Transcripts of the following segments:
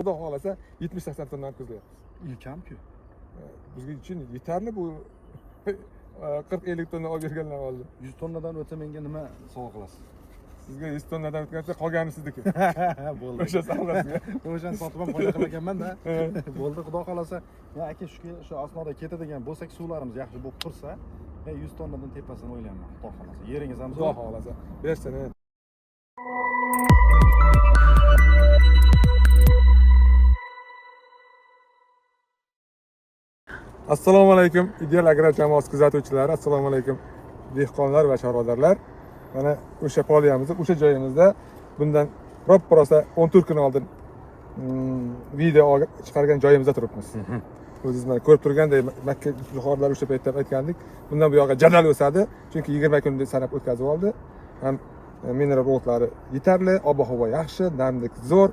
Xudo xohlasa 70-80 tonnani ko'zlayapmiz. Ilkam-ku. Bizga uchun yetarli bu 40-50 tonna olib berganlar oldi. 100 tonnadan o'ta menga nima sovg'a qilasiz? Sizga 100 tonnadan o'tgansa qolgani sizniki. Bo'ldi. O'sha savlasiga. O'shani sotib ham foyda qilakanman-da. Bo'ldi, xudo xolasa. Men aka shu asnoda ketadigan bo'lsak, suvlarimiz yaxshi bo'lib tursa, men 100 tonnadan tepasini o'ylayman, xudo xolasa. Yeringiz ham Xudo xohlasa. Bersin. Assalomu alaykum, ideal agrar jamoasi kuzatuvchilari, assalomu alaykum dehqonlar va chorvadarlar. Mana o'sha poliyamizda, o'sha joyimizda bundan ro'ppa-rosa 14 kun oldin video chiqargan joyimizda turibmiz. O'zingiz mana ko'rib turgandek, Makka yuqorilar o'sha paytda aytgandik. Bundan bu yoqqa jadal o'sadi, chunki 20 kunni sanab o'tkazib oldi. Ham mineral o'tlari yetarli, ob-havo yaxshi, namlik zo'r,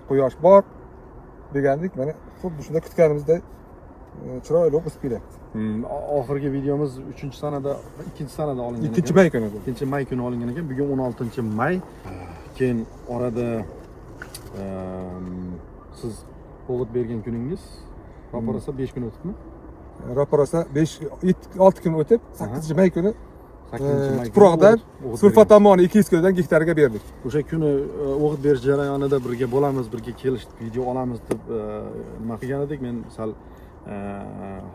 quyosh bor degandik. Mana xuddi shunda kutganimizdek chiroyli o'sib kelyapti. Oxirgi videomiz 3-sanada, 2-sanada olingan. 2-may kuni bu. 2-may kuni olingan ekan. Bugun 16-may. Keyin orada siz o'g'it bergan kuningiz ro'parasa 5 kun o'tibmi? Ro'parasa 6 kun o'tib, 8-may kuni 8-may tuproqdan sulfatamoni 200 kilodan gektarga berdik. O'sha kuni o'g'it berish jarayonida birga bo'lamiz, birga kelish, video olamiz deb nima qilgan edik. Men sal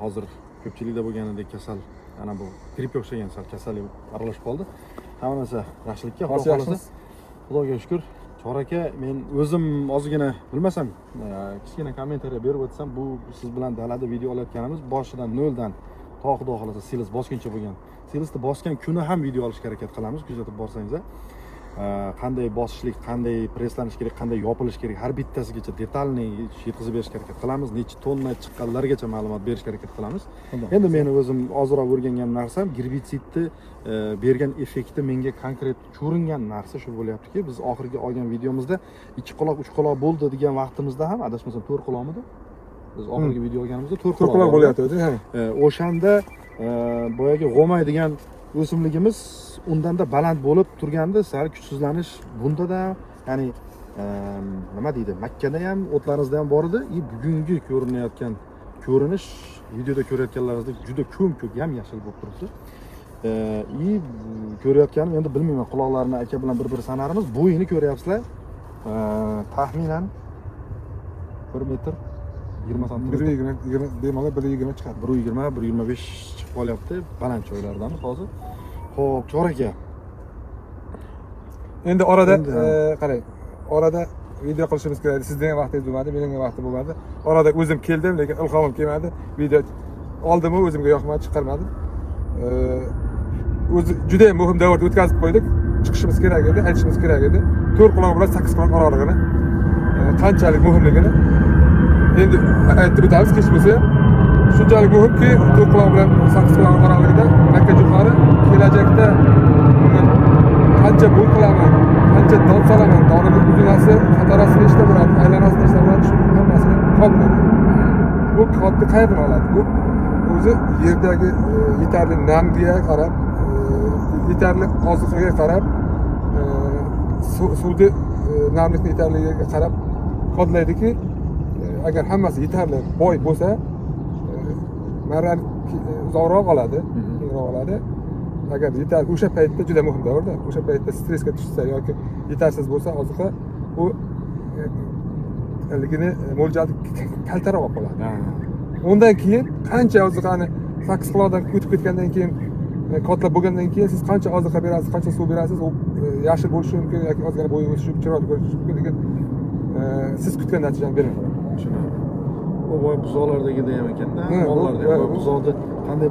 hozir ko'pchilikda bo'lganidek kasal, ana bu grippga o'xshagan sal kasallik aralashib qoldi. Hamma narsa yaxshilikka, xudo xolasa. Xudoga shukr. Chor aka, men o'zim ozgina bilmasam, kichkina kommentariya berib o'tsam, bu siz bilan dalada video olayotganimiz boshidan 0 dan to xudo xolasa Silis bosguncha bo'lgan. Silisni bosgan kuni ham video olishga harakat qilamiz, kuzatib borsangiz. Qanday bosishlik, qanday presslanish kerak, qanday yopilish kerak, har bittasigacha detalniy yetkazib berishga harakat qilamiz. Necha tonna chiqqanlargacha ma'lumot berishga harakat qilamiz. Endi meni o'zim ozroq o'rgangan narsam girbitsidni bergan effekti menga konkret ko'ringan narsa shu bo'lyaptiki, biz oxirgi olgan videomizda 2 quloq, 3 quloq bo'ldi degan vaqtimizda ham adashmasam 4 quloqmidi? Biz oxirgi video olganimizda 4 quloq bo'lyapti, ha. O'shanda boyagi g'omay degan o'simligimiz undanda baland bo'lib turganda sal kuchsizlanish bunda-da, ya'ni nima deydi, Makkada ham, o'tlaringizda ham bor edi. Bugungi ko'rinayotgan ko'rinish videoda ko'rayotganlaringizdek juda ko'm-ko'k yam-yashil bo'lib turibdi. Ko'rayotganim endi bilmayman, quloqlarini aka bilan bir sanarimiz. Bo'yini ko'ryapsizlar. Taxminan 1 metr 20 santimetr. 120 bemalol 120 chiqadi. 120, 125 chiqib qolyapti baland joylardan hozir. Xo'p, Chor aka. Endi orada qarang, orada video qilishimiz kerak. Sizning vaqtingiz bo'lmadi, mening vaqtim bo'lmadi. Orada o'zim keldim, lekin ilhomim kelmadi. Video oldimmi, o'zimga yoqmadi, chiqarmadim. O'zi juda ham muhim davrda o'tkazib qo'ydik. Chiqishimiz kerak edi, aytishimiz kerak edi. 4 quloq bilan 8 quloq oralig'ini, qanchalik muhimligini endi aytib o'tamiz. Kech bo'lsa ham shunchalik muhimki, 4 quloq bilan 8 quloq oralig'ida Makka jo'xori kelajakda qancha bo'y qilaman, qancha don solaman, donini uzunasi, qatorasi nechta bo'ladi, aylanasi nechta bo'ladi, shu hammasini kodlaydi. Bu kodni qayerdan oladi? Bu o'zi yerdagi yetarli namga qarab, yetarli oziqaga qarab, suvni namlikni yetarligiga qarab kodlaydiki, agar hammasi yetarli boy bo'lsa, marran uzoqroq oladi, kengroq oladi. Agar yetarli, o'sha paytda juda muhim davrda, o'sha paytda stressga tushsa yoki yetarsiz bo'lsa oziqa, u ligini mo'ljalni kaltaroq olib qoladi. Undan keyin qancha oziqani 8 quloqdan o'tib ketgandan keyin, kodlab bo'lgandan keyin siz qancha oziqa berasiz, qancha suv berasiz, u yashil bo'lishi mumkin yoki ozgina bo'yi o'sishi, chiroyli ko'rinishi mumkin, lekin siz kutgan natijani bermaydi. Bu boy buzoqlardagida ham ekanda, mollarda buzoqni qanday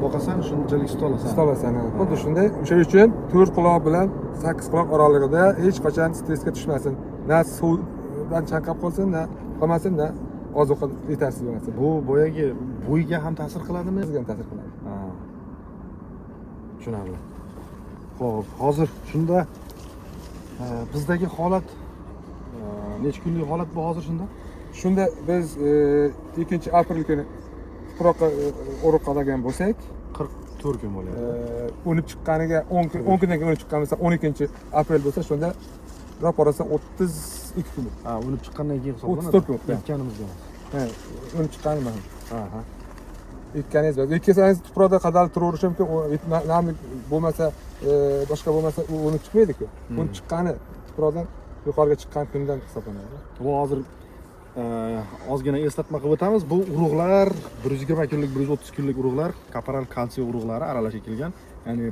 boqasan, shunchalik sutolasan. Xuddi shunday. O'sha uchun 4 quloq bilan 8 quloq oralig'ida hech qachon stressga tushmasin. Na suvdan chanqab qolsin, na qolmasin, na oziqa yetarsiz bo'lmasin. Bu boyagi bo'yga ham ta'sir qiladimi? Bizga ham ta'sir qiladi. Tushunarli. Xo'p, hozir shunda bizdagi holat necha kunlik holat bu hozir shunda? Shunda biz 2-aprel kuni tuproqqa o'rib qolgan bo'lsak, 44 kun bo'lyapti. Unib chiqqaniga 10 kundan keyin unib chiqqan bo'lsa, 12-aprel bo'lsa, shunda ro'parasa 2 kun. Ha, o'lib chiqqandan keyin hisoblanadi. 34 kun. Aytganimizga emas. Ha, o'lib chiqqani mana. Ha. Ekkaningiz bor. Ekkasangiz tuproqda qadalib turaverishi mumkin. Namlik bo'lmasa, boshqa bo'lmasa u o'lib chiqmaydi-ku. O'lib chiqqani tuproqdan yuqoriga chiqqan kundan hisoblanadi. Bu hozir ozgina eslatma qilib o'tamiz. Bu urug'lar 120 kunlik, 130 kunlik urug'lar, kaparal kalsiy urug'lari aralash ekilgan. Ya'ni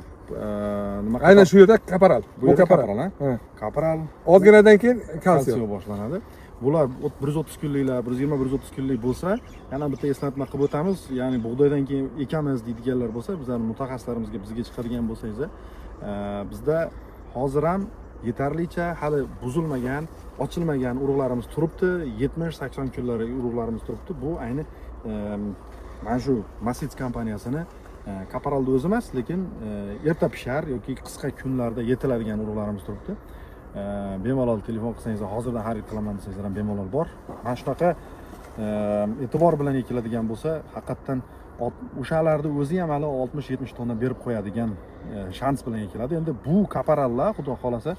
nima? Aynan shu yerda kaparal. Bu kaparal, ha? Kaparal Ozginadan keyin kalsiy boshlanadi. Bular 130 kunliklar, 120-130 kunlik bo'lsa, yana bitta eslatma qilib o'tamiz. Ya'ni bug'doydan keyin ekamiz deydiganlar bo'lsa, bizlarning mutaxassislarimizga bizga chiqargan bo'lsangiz, bizda hozir ham yetarlicha hali buzilmagan, ochilmagan urug'larimiz turibdi. 70-80 kunlik urug'larimiz turibdi. Bu ayni mana shu Masits kompaniyasini kaparalda o'zi emas, lekin erta pishar yoki qisqa kunlarda yetiladigan urug'larimiz turibdi. Bemalol telefon qilsangiz, hozirdan xarid qilaman desangiz ham bemalol bor. Mana shunaqa e'tibor bilan ekiladigan bo'lsa, haqiqatan o'shalarni o'zi ham hali 60-70 tonna berib qo'yadigan shans bilan ekiladi. Endi bu kaparallar, xudo xolasa,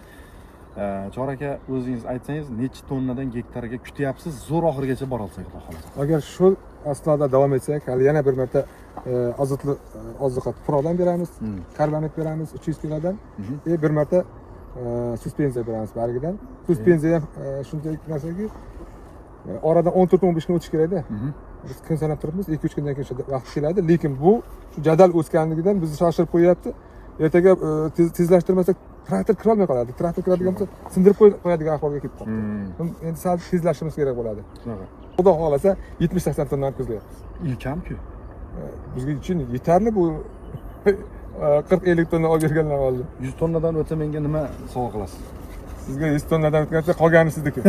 Chor aka, o'zingiz aytsangiz, necha tonnadan gektarga kutyapsiz, zo'r oxirigacha bora olsak, xudo xolasa. Agar shu asnoda davom etsak, hali yana bir marta azotli oziqa tuproqdan beramiz, karbonat beramiz 300 kilodan, bir marta suspenziya beramiz barigidan. Suspenziya ham shunday narsaki, oradan 14-15 kun o'tish kerak-da. Biz kun sanab turibmiz, 2-3 kundan keyin vaqt keladi, lekin bu shu jadal o'sganligidan bizni shoshirib qo'yapti. Ertaga tezlashtirmasak traktor kira olmay qoladi. Traktor kiradigan bo'lsa, sindirib qo'yadigan ahvolga kelib qoldi. Endi sal tezlashimiz kerak bo'ladi. Shunaqa. Xudo xolasa 70-80 tonnani ko'zlayapmiz. Kam-ku. Bizga uchun yetarli bu 40-50 tonna olib berganlar oldi. 100 tonnadan o'tsa menga nima sovg'a qilasiz? Sizga 100 tonnadan o'tgancha qolgani sizniki.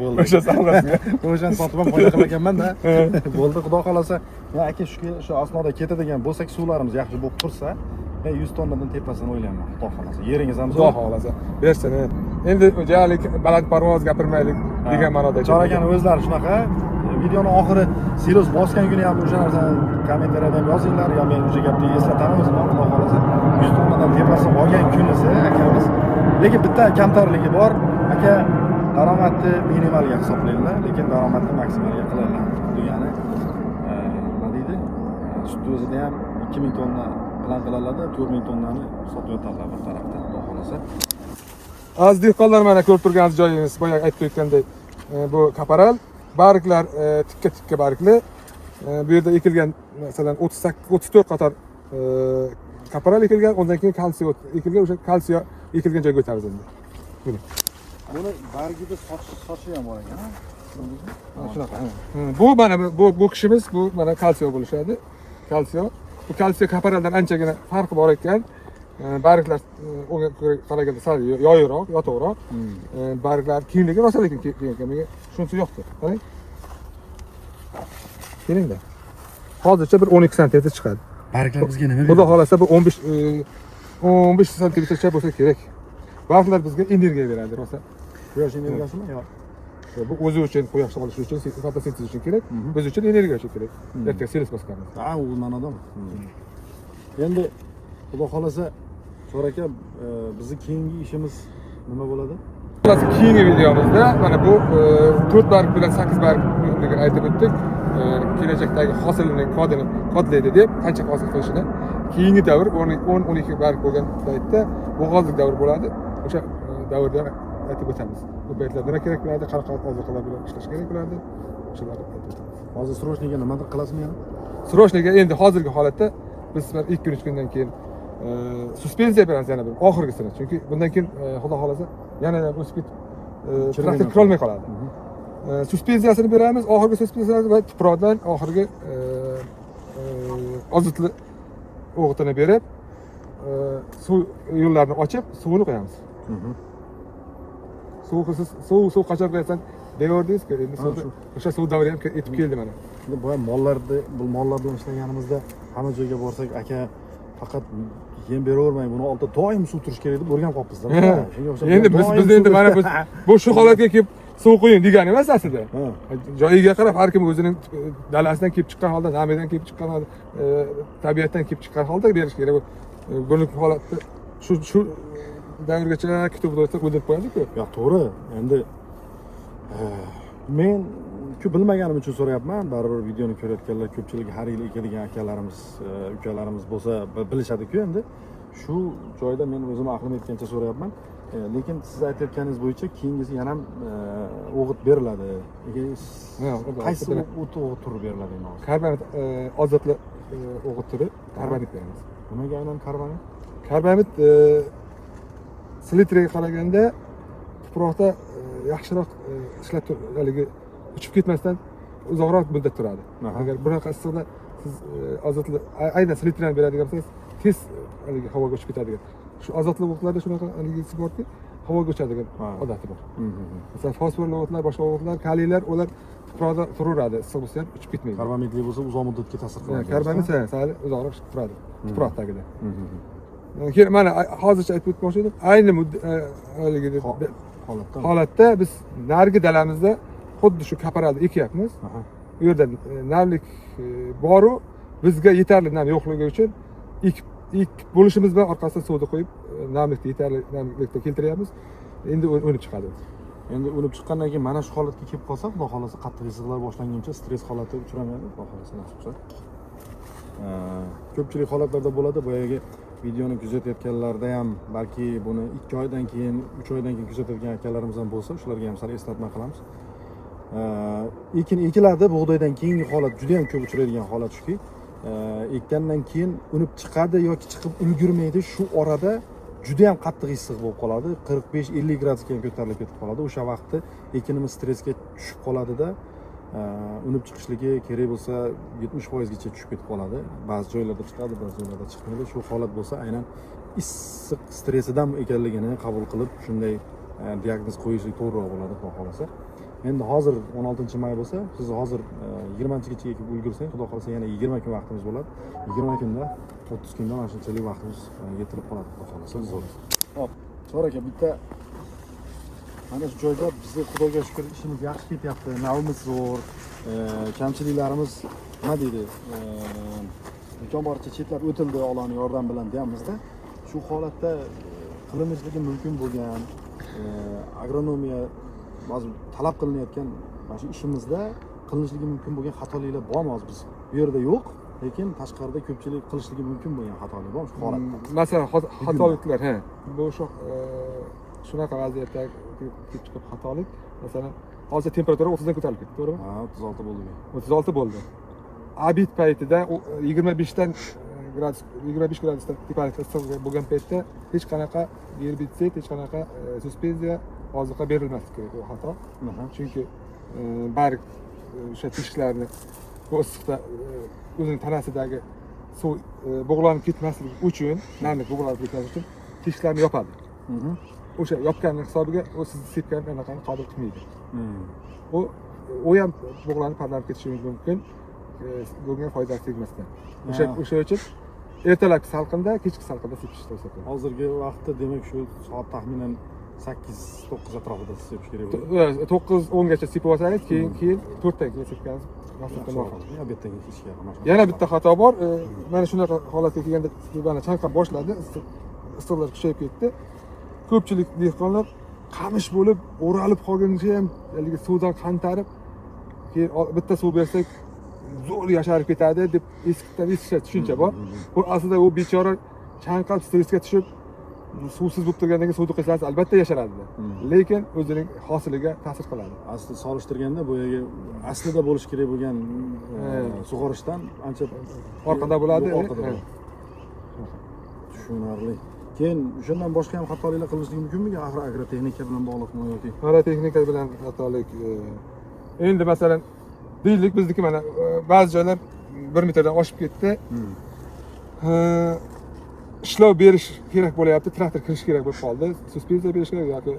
Bo'ldi. O'sha savlasizga. O'shani sotib ham foyda qilmaganman-da. Bo'ldi, xudo xolasa. Men aka shu asnoda ketadigan bo'lsak, suvlarimiz yaxshi bo'lib tursa, 100 tonnadan tepasini o'ylayman, xudo xolasa. Yeringiz ham Xudo xolasa. Bersin. Endi jalik baland parvoz gapirmaylik degan ma'noda. Chor akani o'zlari shunaqa. Videoni oxiri silos bosgan kuni ham o'sha narsani kommentariyada yozinglar, yo men o'sha gapni eslataman o'zim, xudo xolasa. 100 tonnadan tepasini olgan kunisi akamiz. Lekin bitta kamtarligi bor. Aka daromadni minimalga hisoblaydilar, lekin daromadni maksimalga qiladilar. Degani nima deydi? Sut o'zida ham 2000 tonna plan qilinadi, 4000 tonnani sotib o'tadilar bir tarafdan, xudo xolasa. Aziz dehqonlar, mana ko'rib turganingiz joyingiz, boya aytib o'tgandek, bu kaparal barglar tikka bargli. Bu yerda ekilgan masalan 34 qator kaparal ekilgan, undan keyin kalsiy ekilgan, o'sha kalsiy ekilgan joyga o'tamiz endi. Buni bargida sochi ham bor ekan. Shunaqa. Bu mana bu kishimiz bu mana kalsiy bo'lishadi. Kalsiy. Bu kalsiy kaparaldan anchagina farqi bor ekan. Barglar unga qaraganda sal yoyiqroq, yotoqroq. Barglar kengligi rosa, lekin menga shunisi yoqdi. Qarang. Kelingda. Hozircha bir 12 sm chiqadi. Barglar bizga nima? Xudo xolasa bu 15 sm bo'lsa kerak. Barglar bizga energiya beradi rosa. Quyosh energiyasimi yo? Bu o'zi uchun, quyosh olish uchun, fotosintez uchun kerak. Biz uchun energiya uchun kerak. Ertaga selish bosganmiz. Ha, u ma'nodami? Endi xudo xolasa Chor aka, bizning keyingi ishimiz nima bo'ladi? Keyingi videomizda mana bu 4 barg bilan 8 bargligini aytib o'tdik. Kelajakdagi hosilning kodlaydi deb, qancha hosil qilishini. Keyingi davr 10-12 barg bo'lgan paytda bo'g'ozlik davr bo'ladi. O'sha davrda aytib o'tamiz. Bu paytlarda nima kerak bo'ladi, qanaqa oziqalar bilan ishlash kerak bo'ladi. O'shalarni aytib o'tamiz. Hozir srojniga nimadir qilasizmi yana? Srojniga endi hozirgi holatda biz 2-3 kundan keyin suspenziya beramiz yana bir oxirgisini. Chunki bundan keyin xudo xolasa yana o'sib ketib traktor kira olmay qoladi. Suspenziyasini beramiz, oxirgi suspenziyani va tuproqdan oxirgi azotli o'g'itini berib, suv yo'llarini ochib, suvini qo'yamiz. Suv qachon qo'yasan deyordingiz-ku, endi o'sha suv davri ham yetib keldi mana. Bu mollar bilan ishlaganimizda hamma joyga borsak, aka faqat yem beravermang, buni oldida doim suv turish kerak deb o'rganib qolibmiz-da. Endi biz endi mana bu shu holatga kelib suv qo'ying degani emas aslida. Joyiga qarab har kim o'zining dalasidan kelib chiqqan holda, zamidan kelib chiqqan holda, tabiatdan kelib chiqqan holda berish kerak. Buni holatda shu davrgacha kutib o'tirsa o'ldirib qo'yadi-ku. Yo'q, to'g'ri. Endi Men ko'p bilmaganim uchun so'rayapman. Baribir videoni ko'rayotganlar ko'pchilik har yil ekadigan akalarimiz, ukalarimiz bo'lsa bilishadi-ku endi. Shu joyda men o'zim aqlim yetgancha so'rayapman. Lekin siz aytayotganingiz bo'yicha keyingisi yana ham o'g'it beriladi. Qaysi o'g'it turi beriladi endi? Karbamid ozotli o'g'it turi karbamid beramiz. Nimaga aynan karbamid? Karbamid silitriga qaraganda tuproqda yaxshiroq ishlab turadi, uchib ketmasdan uzoqroq muddat turadi. Agar bunaqa issiqda siz azotli aynan silitrani beradigan bo'lsangiz, tez haligi havoga uchib ketadigan. Shu azotli o'g'itlarda shunaqa haligisi borki, havoga uchadigan odati bor. Masalan, fosforli o'g'itlar, boshqa o'g'itlar, kaliylar, ular tuproqda turaveradi, issiq bo'lsa ham uchib ketmaydi. Karbamidli bo'lsa uzoq muddatga ta'sir qiladi. Karbamid sal uzoqroq turadi tuproq tagida. Keyin mana hozircha aytib o'tmoqchi edim. Ayni haligi holatda biz narigi dalamizda xuddi shu kaparalni ekyapmiz. U yerda namlik boru bizga yetarli nam yo'qligi uchun ekib bo'lishimiz bilan orqasiga suvni qo'yib namlikni yetarli namlikda keltiryapmiz. Endi o'nib chiqadi. Endi o'nib chiqqandan keyin mana shu holatga kelib qolsa, xudo xolasa qattiq issiqlar boshlanguncha stress holati uchramaydi, xudo xolasa nasib qilsa. Ko'pchilik holatlarda bo'ladi, boyagi videoni kuzatayotganlarda ham balki buni 2 oydan keyin, 3 oydan keyin kuzatayotgan akalarimiz ham bo'lsa, shularga ham sal eslatma qilamiz. Ekin ekiladi, bug'doydan keyingi holat juda ham ko'p uchraydigan holat shuki, ekkandan keyin unib chiqadi yoki chiqib ulgurmaydi. Shu orada juda ham qattiq issiq bo'lib qoladi. 45-50 gradusga ham ko'tarilib ketib qoladi. O'sha vaqtda ekinimiz stressga tushib qoladida, unib chiqishligi kerak bo'lsa 70% gacha tushib ketib qoladi. Ba'zi joylarda chiqadi, ba'zi joylarda chiqmaydi. Shu holat bo'lsa aynan issiq stressidan ekanligini qabul qilib, shunday diagnoz qo'yishlik to'g'riroq bo'ladi, xudo xolasa. Endi hozir 16-may bo'lsa, siz hozir 20-gacha ekib ulgursangiz, xudo xolasa yana 20 kun vaqtimiz bo'ladi. 20 kunda, 30 kunda mana shunchalik vaqtimiz yetilib qoladi, xudo xolasa. Hop, Chor aka, bitta mana shu joyda bizni xudoga shukr ishimiz yaxshi ketyapti. Navimiz zo'r, kamchiliklarimiz nima deydi? Imkon boricha chetlab o'tildi Allohning yordami bilan deyapmiz-da. Shu holatda qilinishligi mumkin bo'lgan agronomiya ba'zi talab qilinayotgan mana shu ishimizda qilinishligi mumkin bo'lgan xatoliklar bormi hozir biz? Bu yerda yo'q, lekin tashqarida ko'pchilik qilishligi mumkin bo'lgan xatolik bormi shu holatda? Masalan, xatoliklar, bu shunaqa vaziyatda kelib chiqib xatolik. Masalan, hozir temperatura 30 dan ko'tarilib ketdi, to'g'rimi? 36 bo'ldi. 36 bo'ldi. Abit paytida 25 gradusdan tepalikda issiq bo'lgan paytda hech qanaqa gerbitsid, hech qanaqa suspenziya oziqa berilmaslik kerak, bu xato. Chunki barg o'sha teshiklarni bu issiqda o'zining tanasidagi suv bug'lanib ketmasligi uchun, namlik bug'lanib ketmasligi uchun teshiklarni yopadi. O'sha yopganning hisobiga u sizni sepgan anaqani qabul qilmaydi. U ham bug'lanib parlanib ketishi mumkin, bunga foydasi tegmasdan. O'sha uchun ertalabki salqinda, kechki salqinda sepish tavsiya qilaman. Hozirgi vaqtda demak shu soat taxminan 8-9 atrofida sepish kerak bo'ladi. 9-10 gacha sepib olsangiz, keyin 4 dan keyin sepganingiz maqsaddan muvofiq. Yana bitta xato bor. Mana shunaqa holatga kelganda mana chanqab boshladi, issiqlar kuchayib ketdi. Ko'pchilik dehqonlar qamish bo'lib, o'ralib qolguncha ham haligi suvdan qantarib, keyin bitta suv bersak zo'r yasharib ketadi deb eskitdan eshitishadi, tushuncha bor. Bu aslida u bechora chanqab stressga tushib, suvsiz bo'lib turgandan keyin suvni quysangiz albatta yasharadi. Lekin o'zining hosiliga ta'sir qiladi. Aslida solishtirganda bu yerga aslida bo'lish kerak bo'lgan sug'orishdan ancha orqada bo'ladi. Tushunarli. Keyin o'shandan boshqa ham xatoliklar qilishligi mumkinmi? Agrotexnika bilan bog'liqmi yoki? Agrotexnika bilan xatolik. Endi masalan, deylik bizniki mana ba'zi joylar 1 metrdan oshib ketdi. Ishlov berish kerak bo'layapti, traktor kirish kerak bo'lib qoldi. Suspenziya berish kerak yoki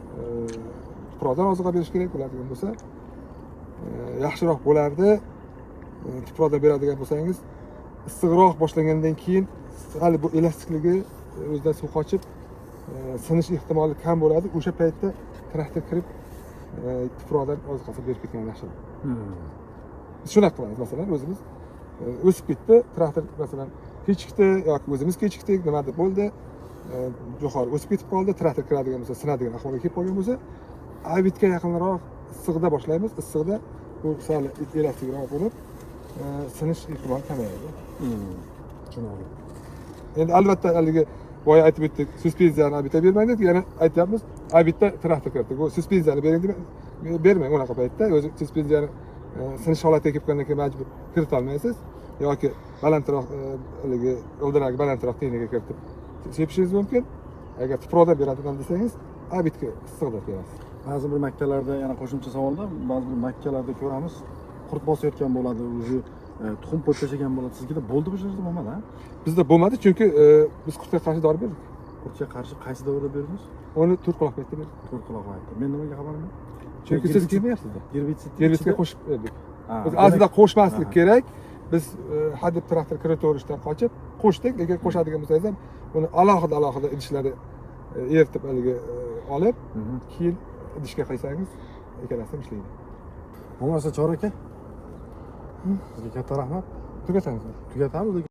tuproqdan oziqa berish kerak bo'ladigan bo'lsa, yaxshiroq bo'lardi. Tuproqdan beradigan bo'lsangiz, issiqroq boshlagandan keyin hali bu elastikligi o'zidan suv qochib, sinish ehtimoli kam bo'ladi. O'sha paytda traktor kirib, tuproqdan oziqasini berib ketgan yaxshiroq. Biz shunaqa qilamiz, masalan, o'zimiz o'sib ketdi, traktor masalan kechikdi yoki o'zimiz kechikdik, nimadir bo'ldi, jo'xori o'sib ketib qoldi, traktor kiradigan bo'lsa, sinadigan ahvolga kelib qolgan bo'lsa, abitga yaqinroq issiqda boshlaymiz. Issiqda bu sal elastikroq bo'lib, sinish ehtimoli kamayadi. Tushunarli. Endi albatta haligi boya aytib o'tdik, suspenziyani abita bermaydi, yana aytyapmiz, abitda traktor kiritdik. Bu suspenziyani bering deb bermang unaqa paytda. O'zi suspenziyani sinish holatiga kelib qolgandan keyin majbur kirita olmaysiz yoki balandroq haligi ildiragi balandroq texnika kiritib sepishingiz mumkin. Agar tuproqda beradigan desangiz, abitga issiqda berasiz. Ba'zi bir makkalarda yana qo'shimcha savolda, ba'zi bir makkalarda ko'ramiz, qurt bosayotgan bo'ladi, o'zi tuxum qo'yib tashlagan bo'ladi. Sizga bo'ldi bu yerda bo'lmadi, ha? Bizda bo'lmadi, chunki biz qurtga qarshi dori berdik. Qurtga qarshi qaysi davrda berdingiz? Uni to'rtquloq paytda berdik. To'rtquloq aytdi. Men nimaga xabarim yo'q? Chunki siz kelmayapsizda. Gerbitsidga qo'shib berdik. Biz aslida qo'shmaslik kerak. Biz hadeb traktor kiritaverishdan qochib qo'shdik, lekin qo'shadigan bo'lsangiz ham uni alohida idishlarda eritib haligi olib, keyin idishga qo'ysangiz ikkalasi ham ishlaydi. Bo'lmasa Chor aka, sizga katta rahmat. Tugatamiz. Tugatamiz, lekin